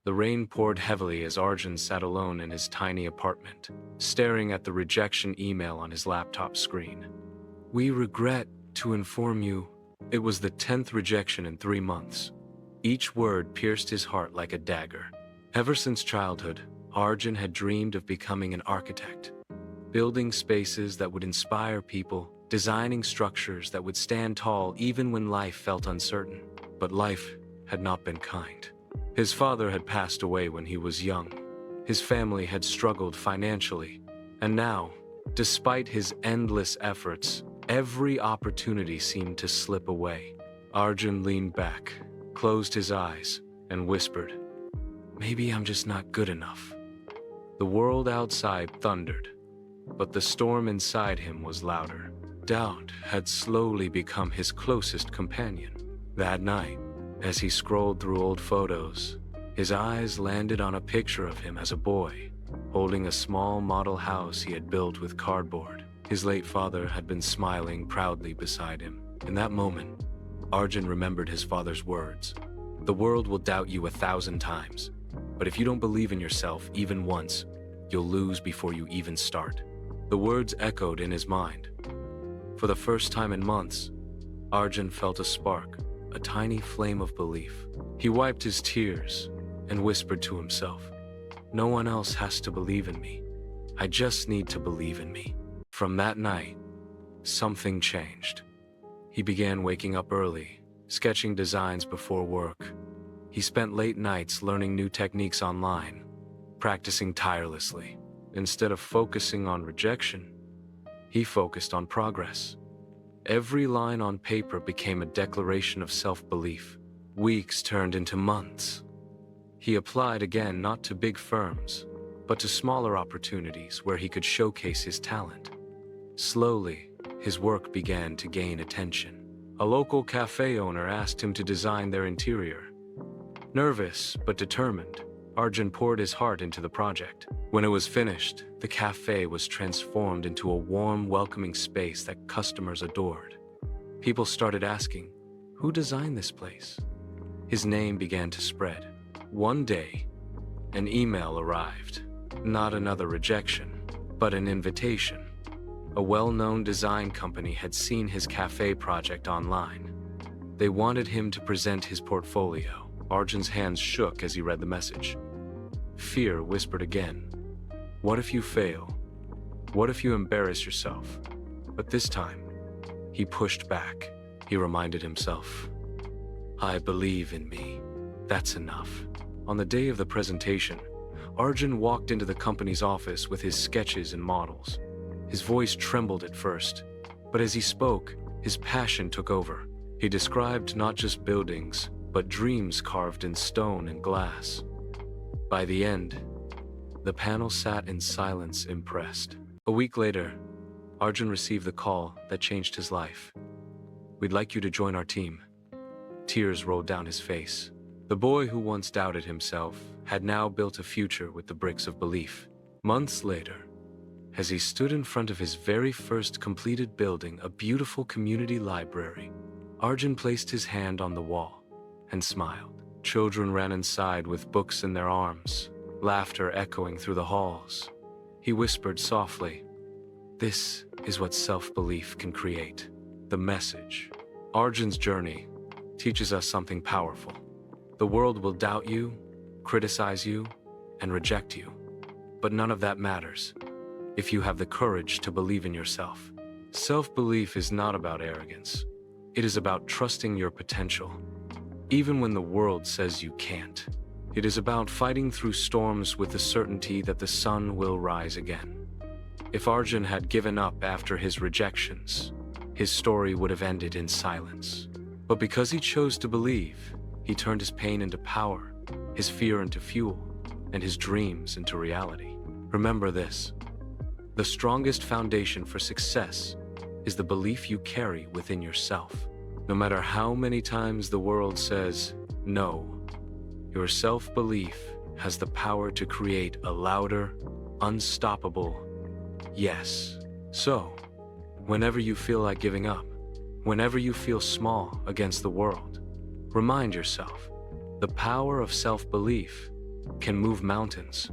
The rain poured heavily as Arjun sat alone in his tiny apartment, staring at the rejection email on his laptop screen. "We regret to inform you," it was the 10th rejection in 3 months. Each word pierced his heart like a dagger. Ever since childhood, Arjun had dreamed of becoming an architect, building spaces that would inspire people, designing structures that would stand tall even when life felt uncertain. But life had not been kind. His father had passed away when he was young. His family had struggled financially. And now, despite his endless efforts, every opportunity seemed to slip away. Arjun leaned back, closed his eyes, and whispered, "Maybe I'm just not good enough." The world outside thundered, but the storm inside him was louder. Doubt had slowly become his closest companion. That night, as he scrolled through old photos, his eyes landed on a picture of him as a boy, holding a small model house he had built with cardboard. His late father had been smiling proudly beside him. In that moment, Arjun remembered his father's words. "The world will doubt you 1,000 times, but if you don't believe in yourself even once, you'll lose before you even start." The words echoed in his mind. For the first time in months, Arjun felt a spark, a tiny flame of belief. He wiped his tears and whispered to himself, "No one else has to believe in me. I just need to believe in me." From that night, something changed. He began waking up early, sketching designs before work. He spent late nights learning new techniques online, practicing tirelessly. Instead of focusing on rejection, he focused on progress. Every line on paper became a declaration of self-belief. Weeks turned into months. He applied again not to big firms, but to smaller opportunities where he could showcase his talent. Slowly, his work began to gain attention. A local cafe owner asked him to design their interior. Nervous but determined, Arjun poured his heart into the project. When it was finished, the cafe was transformed into a warm, welcoming space that customers adored. People started asking, "Who designed this place?" His name began to spread. One day, an email arrived. Not another rejection, but an invitation. A well-known design company had seen his cafe project online. They wanted him to present his portfolio. Arjun's hands shook as he read the message. Fear whispered again. What if you fail? What if you embarrass yourself? But this time, he pushed back. He reminded himself, "I believe in me. That's enough." On the day of the presentation, Arjun walked into the company's office with his sketches and models. His voice trembled at first, but as he spoke, his passion took over. He described not just buildings, but dreams carved in stone and glass. By the end, the panel sat in silence, impressed. A week later, Arjun received the call that changed his life. "We'd like you to join our team." Tears rolled down his face. The boy who once doubted himself had now built a future with the bricks of belief. Months later, as he stood in front of his very first completed building, a beautiful community library, Arjun placed his hand on the wall and smiled. Children ran inside with books in their arms, laughter echoing through the halls. He whispered softly, "This is what self-belief can create." The message. Arjun's journey teaches us something powerful. The world will doubt you, criticize you, and reject you. But none of that matters if you have the courage to believe in yourself. Self-belief is not about arrogance. It is about trusting your potential, even when the world says you can't. It is about fighting through storms with the certainty that the sun will rise again. If Arjun had given up after his rejections, his story would have ended in silence. But because he chose to believe, he turned his pain into power, his fear into fuel, and his dreams into reality. Remember this: the strongest foundation for success is the belief you carry within yourself. No matter how many times the world says no, your self-belief has the power to create a louder, unstoppable yes. So, whenever you feel like giving up, whenever you feel small against the world, remind yourself, the power of self-belief can move mountains.